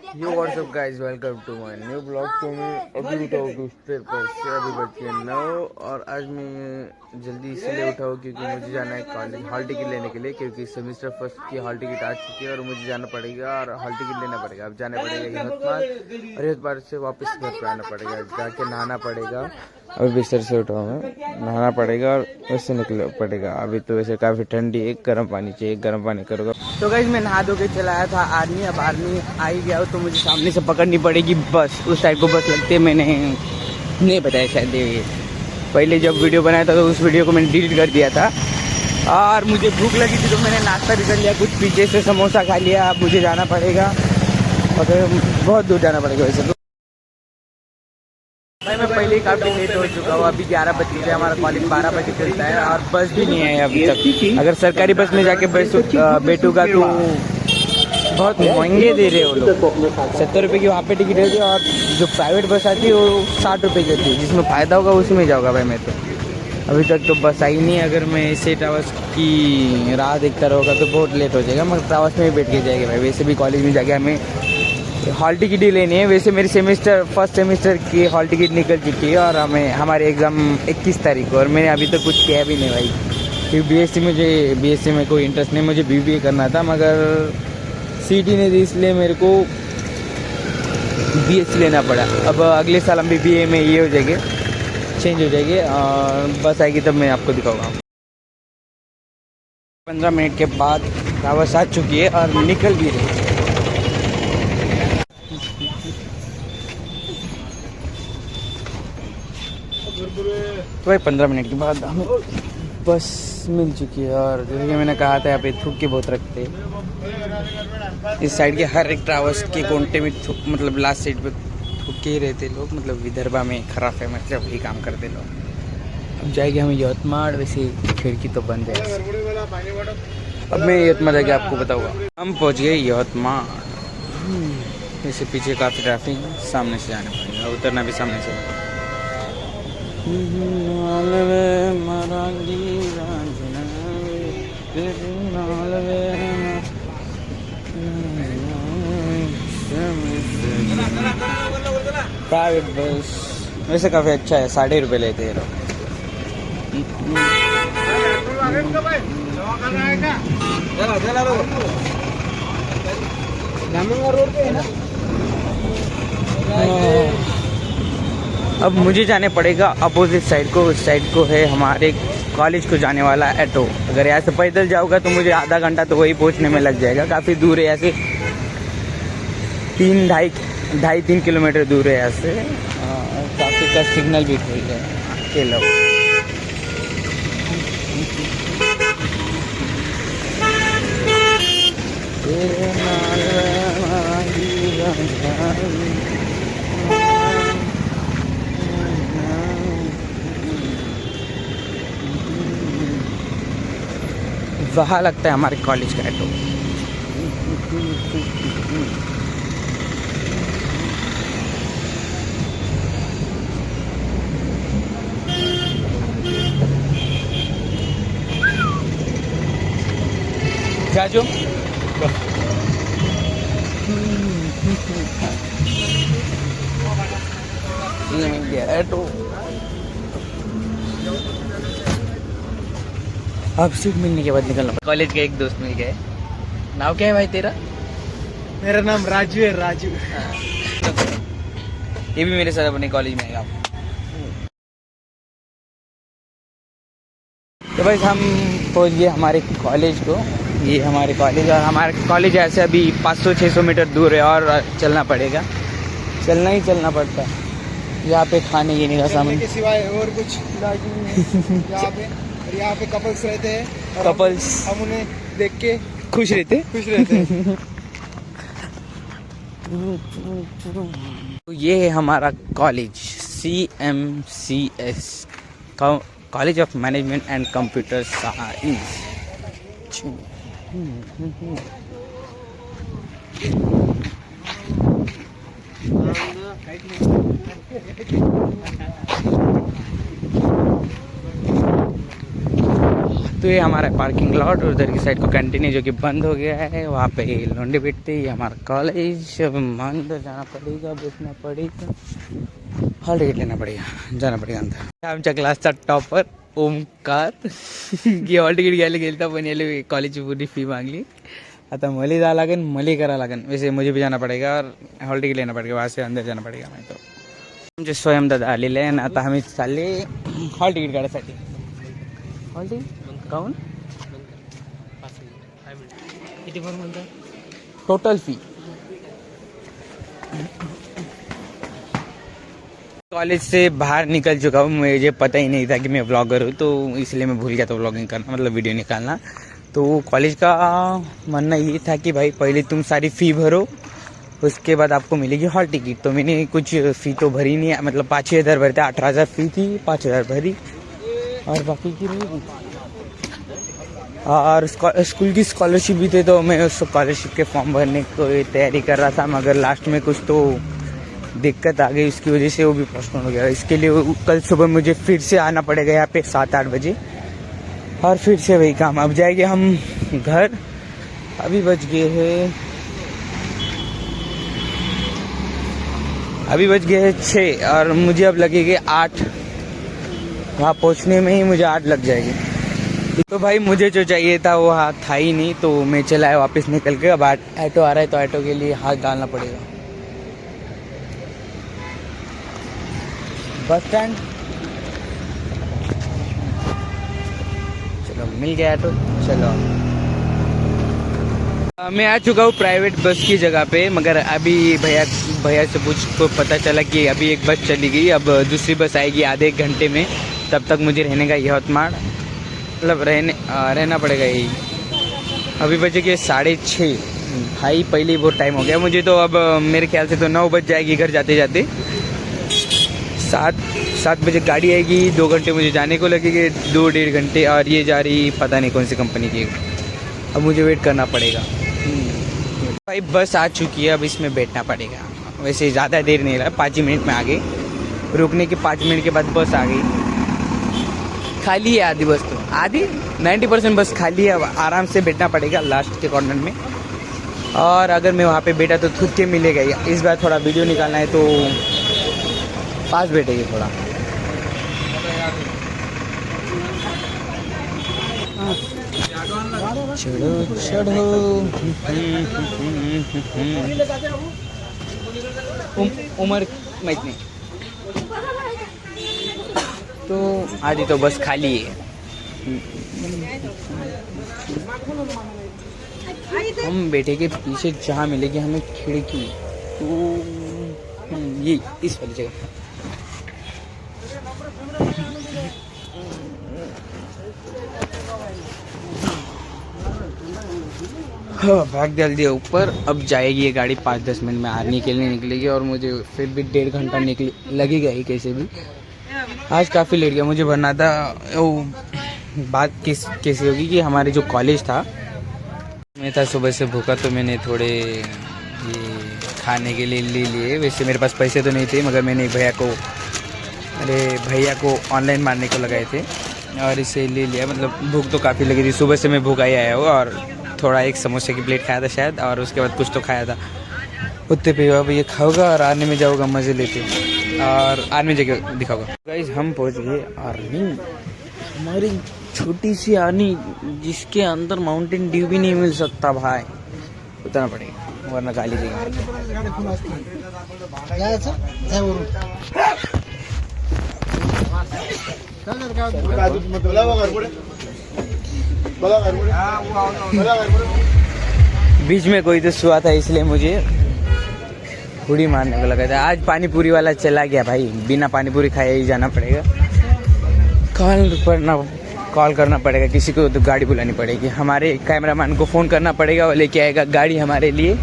Yo what's up guys, welcome to my new blog. तो मैं अभी उठा हूँ बिस्तर पर से, अभी बज के 9 और आज मैं जल्दी इसलिए उठा हूँ क्योंकि मुझे जाना है कॉलेज हॉल टिकट लेने के लिए, क्योंकि सेमेस्टर फर्स्ट की हॉल टिकट आ चुकी है और मुझे जाना पड़ेगा और हॉल टिकट लेना पड़ेगा। अब जाना पड़ेगा यहतमाल और यहतमाल से वापस घर पे आना पड़ेगा, जाके नहाना पड़ेगा। अभी बिस्तर से उठा हूँ मैं, नहाना पड़ेगा और वैसे निकलना पड़ेगा। अभी तो वैसे काफ़ी ठंडी है, गर्म पानी चाहिए, गर्म पानी करूँगा। तो गाइस मैं नहा धो के चला आया था आर्मी, अब आर्मी आ ही गया तो मुझे सामने से पकड़नी पड़ेगी बस। उस टाइप को बस लगती है, मैंने नहीं बताया शायद ये पहले जब वीडियो बनाया था तो उस वीडियो को मैंने डिलीट कर दिया था। और मुझे भूख लगी थी तो मैंने नाश्ता भी कर लिया, कुछ पीछे से समोसा खा लिया। अब मुझे जाना पड़ेगा और बहुत दूर जाना पड़ेगा वैसे तो। भाई मैं पहले ही काफ़ी लेट हो चुका हूँ, अभी 11 बज गए, हमारा कॉलेज 12 बजे खुलता है और बस भी नहीं है अभी तक। अगर सरकारी बस में जाके बैठूंगा तो बहुत महंगे दे रहे हो लोग, 70 रुपये की वहाँ पे टिकट होती है और जो प्राइवेट बस आती है वो 60 रुपये की होती है। जिसमें फ़ायदा होगा उसी में जाऊँगा भाई मैं तो। अभी तक तो बस आई नहीं, अगर मैं इसे ट्रावर्स की राह देखता रहूँगा तो बहुत लेट हो जाएगा, मगर ट्रावर्स में ही बैठ के जाएगा भाई। वैसे भी कॉलेज में जाके हमें हॉल टिकट ही लेनी है। वैसे मेरी फर्स्ट सेमेस्टर की हॉल टिकट निकल चुकी है और हमारे एग्ज़ाम 21 तारीख को, और मैंने अभी तक कुछ किया भी नहीं भाई, क्योंकि बीएससी में कोई इंटरेस्ट नहीं। मुझे बीबीए करना था मगर सीटी ने दी, इसलिए मेरे को बीएससी लेना पड़ा। अब अगले साल हम बीबीए में ये हो जाएंगे, चेंज हो जाएगी और बस आएगी तब मैं आपको दिखाऊंगा। 15 मिनट के बाद बस आ चुकी है और निकल भी रही है। तो भाई 15 मिनट के बाद हमें बस मिल चुकी है और जैसे कि मैंने कहा था यहाँ पे थूक के बहुत रखते हैं। इस साइड के हर एक ट्रावर्स के कोंटे में मतलब लास्ट साइड पे थूक के ही रहते लोग, मतलब विदर्भा में खराब है, मतलब वही काम करते लोग। अब जाएंगे हम यवतमाल, वैसे खिड़की तो बंद है। अब मैं यवतमाल जाके आपको बताऊँगा। हम पहुँच गए यवतमाल। जैसे पीछे काफ़ी ट्रैफिक है, सामने से जाना पड़ेगा, उतरना भी सामने से। प्राइवेट बस वैसे काफ़ी अच्छा है, 6.5 रुपये लेते हैं लोग। अब मुझे जाने पड़ेगा अपोजिट साइड को। उस साइड को है हमारे कॉलेज को जाने वाला ऑटो। अगर यहाँ से पैदल जाऊँगा तो मुझे आधा घंटा तो वही पहुँचने में लग जाएगा, काफ़ी दूर है यहाँ से, 3-2.5-3 किलोमीटर दूर है यहाँ से। ट्रैफिक का सिग्नल भी खुल गया के लोग। वहाँ लगता है हमारे कॉलेज का ऑटो। जाजो ऑटो। अब सीट मिलने के बाद निकलना। कॉलेज के एक दोस्त मिल गए। नाम क्या है भाई तेरा? मेरा नाम राजू है, राजू। ये भी मेरे साथ अपने कॉलेज में आएगा। तो भाई हम पहुंच गए हमारे कॉलेज को। ये हमारे कॉलेज, और हमारे कॉलेज ऐसे अभी 500-600 मीटर दूर है और चलना पड़ेगा, चलना ही चलना पड़ता है। यहाँ पे खाने पीने का सामान के सिवाय और कुछ यहाँ पे कपल्स रहते हैं, कपल्स हम उन्हें देख के खुश रहते हैं। तो ये है हमारा college, CMCS, college of management and computer science. तो ये हमारा पार्किंग लॉट, और उधर की साइड को कैंटीन है जो कि बंद हो गया है, वहाँ पे लौंडे बैठते। ये हमारा कॉलेज, अब अंदर जाना पड़ेगा, बैठना पड़ेगा, हॉल टिकट लेना पड़ेगा, जाना पड़ेगा अंदर। आमच्या क्लासचा टॉपर ओमकार की हॉल तिकीट घ्यायला गेलता पण याला कॉलेजची पूरी फी मागली। आता मला जावं लागेल, मला करावं लागेल, वैसे मुझे भी जाना पड़ेगा और हॉल टिकीट लेना पड़ेगा, वहाँ से अंदर जाना पड़ेगा। मैं तो आमचे स्वयं दादा आलेले आहे आणि आता आम्ही चालले हॉल तिकीट काढायसाठी। हॉल तिकीट काऊन किती पण म्हणता टोटल फी। कॉलेज से बाहर निकल चुका हूँ, मुझे पता ही नहीं था कि मैं व्लॉगर हूँ, तो इसलिए मैं भूल गया था व्लॉगिंग करना, मतलब वीडियो निकालना। तो कॉलेज का मानना ये था कि भाई पहले तुम सारी फ़ी भरो, उसके बाद आपको मिलेगी हॉल टिकट। तो मैंने कुछ फ़ी तो भरी नहीं, मतलब 5-6 हज़ार भरते, 18,000 फ़ी थी, 5,000 भरी और बाकी की रही। और स्कूल की स्कॉलरशिप भी थे, तो मैं उस स्कॉलरशिप के फॉर्म भरने को तैयारी कर रहा था, मगर लास्ट में कुछ तो दिक्कत आ गई, उसकी वजह से वो भी पोस्टपोन हो गया। इसके लिए कल सुबह मुझे फिर से आना पड़ेगा यहाँ पे 7-8 बजे, और फिर से वही काम। अब जाएंगे हम घर। अभी बज गए 6 और मुझे अब लगेंगे 8। वहाँ पहुँचने में ही मुझे 8 लग जाएगी। तो भाई मुझे जो चाहिए था वो था ही नहीं, तो मैं चला है वापस निकल के। अब ऑटो आ रहा है, तो ऑटो के लिए हाथ डालना पड़ेगा। बस स्टैंड, चलो मिल गया ऑटो, चलो। मैं आ चुका हूँ प्राइवेट बस की जगह पे, मगर अभी भैया से पूछ को पता चला कि अभी एक बस चली गई, अब दूसरी बस आएगी आधे एक घंटे में। तब तक मुझे रहने का यवतमाड़, मतलब रहना पड़ेगा यही। अभी बजे के 6:30। भाई पहले ही बहुत टाइम हो गया मुझे, तो अब मेरे ख्याल से तो 9 बज जाएगी घर जाते जाते। 7 बजे गाड़ी आएगी, 2 घंटे मुझे जाने को लगेंगे, 2-1.5 घंटे। और ये जा रही पता नहीं कौन सी कंपनी की, अब मुझे वेट करना पड़ेगा। भाई बस आ चुकी है, अब इसमें बैठना पड़ेगा। वैसे ज़्यादा देर नहीं लगा, 5 मिनट में आ गई। रुकने के 5 मिनट के बाद बस आ गई। खाली है आधी बस, तो आधी 90% बस खाली है। अब आराम से बैठना पड़ेगा लास्ट के कॉर्नर में। और अगर मैं वहाँ पे बैठा तो थूक के मिलेगा। इस बार थोड़ा वीडियो निकालना है, तो पास बैठेगी थोड़ा। चढ़ो उम्र माहित नहीं, तो आधी तो बस खाली है। हम बैठेंगे पीछे, जहाँ मिलेगी हमें खिड़की, तो ये इस वाली जगह। भाग डाल दिया ऊपर। अब जाएगी ये गाड़ी 5-10 मिनट में आर्मी के लिए निकलेगी, और मुझे फिर भी 1.5 घंटा लगेगा ही कैसे भी। आज काफ़ी लेट गया, मुझे भरना था। वो बात कैसी होगी कि हमारे जो कॉलेज था, मैं था सुबह से भूखा, तो मैंने थोड़े ये खाने के लिए ले लिए। वैसे मेरे पास पैसे तो नहीं थे, मगर मैंने भैया को ऑनलाइन मारने को लगाए थे और इसे ले लिया। मतलब भूख तो काफ़ी लगी थी, सुबह से मैं भूखा ही आया हूँ। और थोड़ा एक समोसे की प्लेट खाया था शायद, और उसके बाद कुछ तो खाया था। उतने पे अब ये खाऊंगा और आर्मी में जाऊँगा मज़े लेते, और आर्मी जगह दिखाऊंगा। गाइस हम पहुँच गए आर्मी, हमारी छोटी सी आर्मी, जिसके अंदर माउंटेन ड्यू भी नहीं मिल सकता भाई, उतना पड़ेगा वरना गाली देंगे। बीच में कोई तो सुआ था, इसलिए मुझे उड़ी मारने को लगा था। आज पानी पूरी वाला चला गया भाई, बिना पानी पूरी खाए ही जाना पड़ेगा। कॉल करना पड़ेगा किसी को, तो गाड़ी बुलानी पड़ेगी। हमारे कैमरामैन को फ़ोन करना पड़ेगा, वो लेके आएगा गाड़ी हमारे लिए।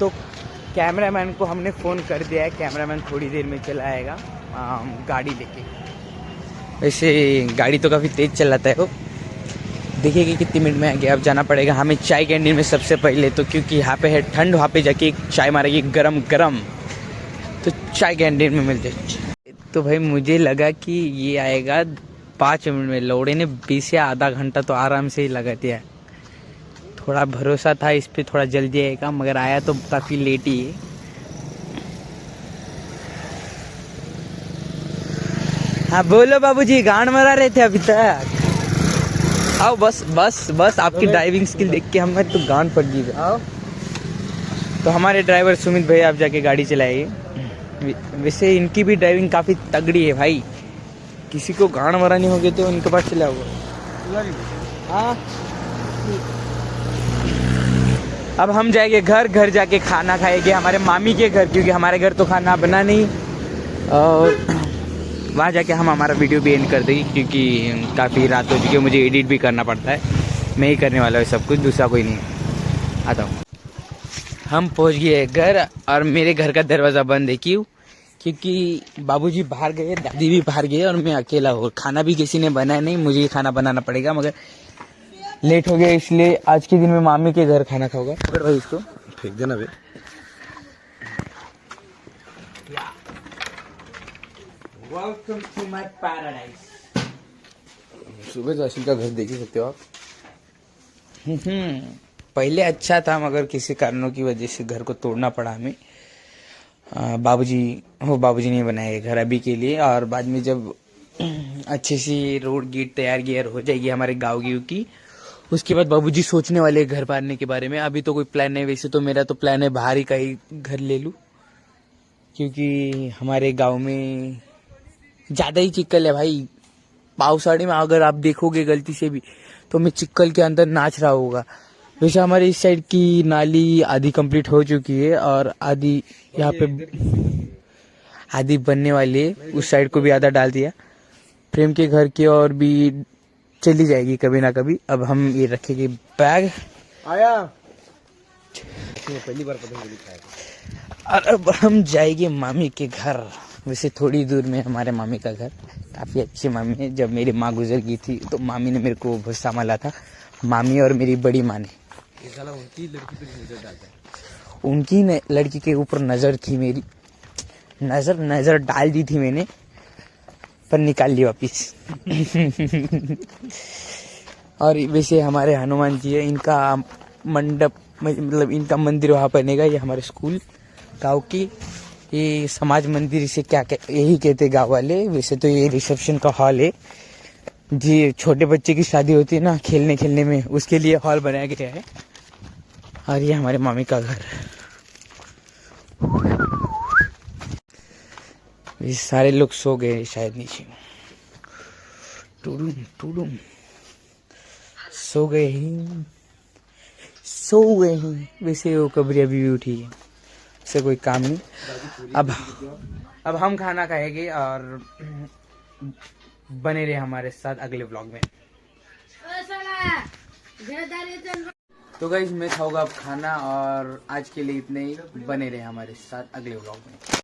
तो कैमरामैन को हमने फ़ोन कर दिया है, कैमरामैन थोड़ी देर में चला आएगा गाड़ी लेके। वैसे गाड़ी तो काफ़ी तेज़ चलाता है वो, देखिए कितनी मिनट में आएंगे। अब जाना पड़ेगा हमें चाय कैंटीन में सबसे पहले, तो क्योंकि यहाँ पे है ठंड, वहाँ पे जाके चाय मारेगी गरम गरम, तो चाय कैंटीन में मिलते। तो भाई मुझे लगा कि ये आएगा 5 मिनट में, लौड़े ने 20 या आधा घंटा तो आराम से ही लगा दिया। थोड़ा भरोसा था इस पे थोड़ा जल्दी आएगा, मगर आया तो काफ़ी लेट ही है। हाँ बोलो बाबूजी, गांड मरा रहे थे अभी तक। आओ बस बस बस, आपकी ड्राइविंग स्किल देख के हमें तो गांड पड़ गई। आओ। तो हमारे ड्राइवर सुमित भैया आप जाके गाड़ी चलाइए। वैसे इनकी भी ड्राइविंग काफ़ी तगड़ी है भाई, किसी को गांड मरा नहीं होगे तो इनके पास चला हुआ। हाँ अब हम जाएंगे घर जाके खाना खाएंगे हमारे मामी के घर, क्योंकि हमारे घर तो खाना बना नहीं, और वहाँ जाके हम हमारा वीडियो भी एंड कर देंगे, क्योंकि काफ़ी रात हो चुकी है, मुझे एडिट भी करना पड़ता है। मैं ही करने वाला हूँ सब कुछ, दूसरा कोई नहीं। आता हूँ। हम पहुँच गए घर, और मेरे घर का दरवाज़ा बंद है। क्यों? क्योंकि बाबूजी बाहर गए, दादी भी बाहर गए, और मैं अकेला हूँ। खाना भी किसी ने बनाया नहीं, मुझे ही खाना बनाना पड़ेगा, मगर लेट हो गया, इसलिए आज के दिन में मामी के घर खाना खाऊंगा। पकड़ भाई इसको, फेंक देना बे। Welcome to my paradise. सुबह जाशिल का घर देख ही सकते हो आप। पहले अच्छा था, मगर किसी कारणों की वजह से घर को तोड़ना पड़ा हमें। बाबूजी ने बनाया घर अभी के लिए, और बाद में जब अच्छी सी रोड गेट तैयार हो जाएगी हमारे गाँव की, उसके बाद बाबूजी सोचने वाले घर पाने के बारे में। अभी तो कोई प्लान नहीं, वैसे तो मेरा तो प्लान है बाहर ही का ही घर ले लूँ, क्योंकि हमारे गांव में ज़्यादा ही चिक्कल है भाई। पावसाड़ी में अगर आप देखोगे गलती से भी, तो मैं चिक्कल के अंदर नाच रहा होगा। वैसे हमारे इस साइड की नाली आधी कंप्लीट हो चुकी है, और आधी यहाँ पे आधी बनने वाली है। उस साइड को भी आधा डाल दिया। प्रेम के घर की और भी चली जाएगी कभी ना कभी। अब हम ये रखेंगे बैग आया पहली बार पतंग खाया। और अब हम जाएंगे मामी के घर। वैसे थोड़ी दूर में हमारे मामी का घर, काफ़ी अच्छी मामी है। जब मेरी माँ गुजर गई थी तो मामी ने मेरे को बहुत संभाला था, मामी और मेरी बड़ी माँ ने। उनकी लड़की पे नजर डालता है। उनकी लड़की के ऊपर नज़र थी मेरी, नज़र डाल दी थी मैंने, पर निकाल ली वापिस। और वैसे हमारे हनुमान जी है, इनका मंडप मतलब इनका मंदिर वहाँ बनेगा। ये हमारे स्कूल गांव की, ये समाज मंदिर इसे यही कहते गांव वाले। वैसे तो ये रिसेप्शन का हॉल है, जी छोटे बच्चे की शादी होती है ना खेलने में, उसके लिए हॉल बनाया गया है। और ये हमारे मामी का घर। ये सारे लोग सो गए शायद नीचे, टूडूम सो गए ही। वैसे वो कबरी अभी भी उठी है, से कोई काम नहीं। अब हम खाना खाएंगे, और बने रहे हमारे साथ अगले व्लॉग में। तो गाइस मैं खाऊंगा अब खाना, और आज के लिए इतने ही। बने रहे हमारे साथ अगले व्लॉग में।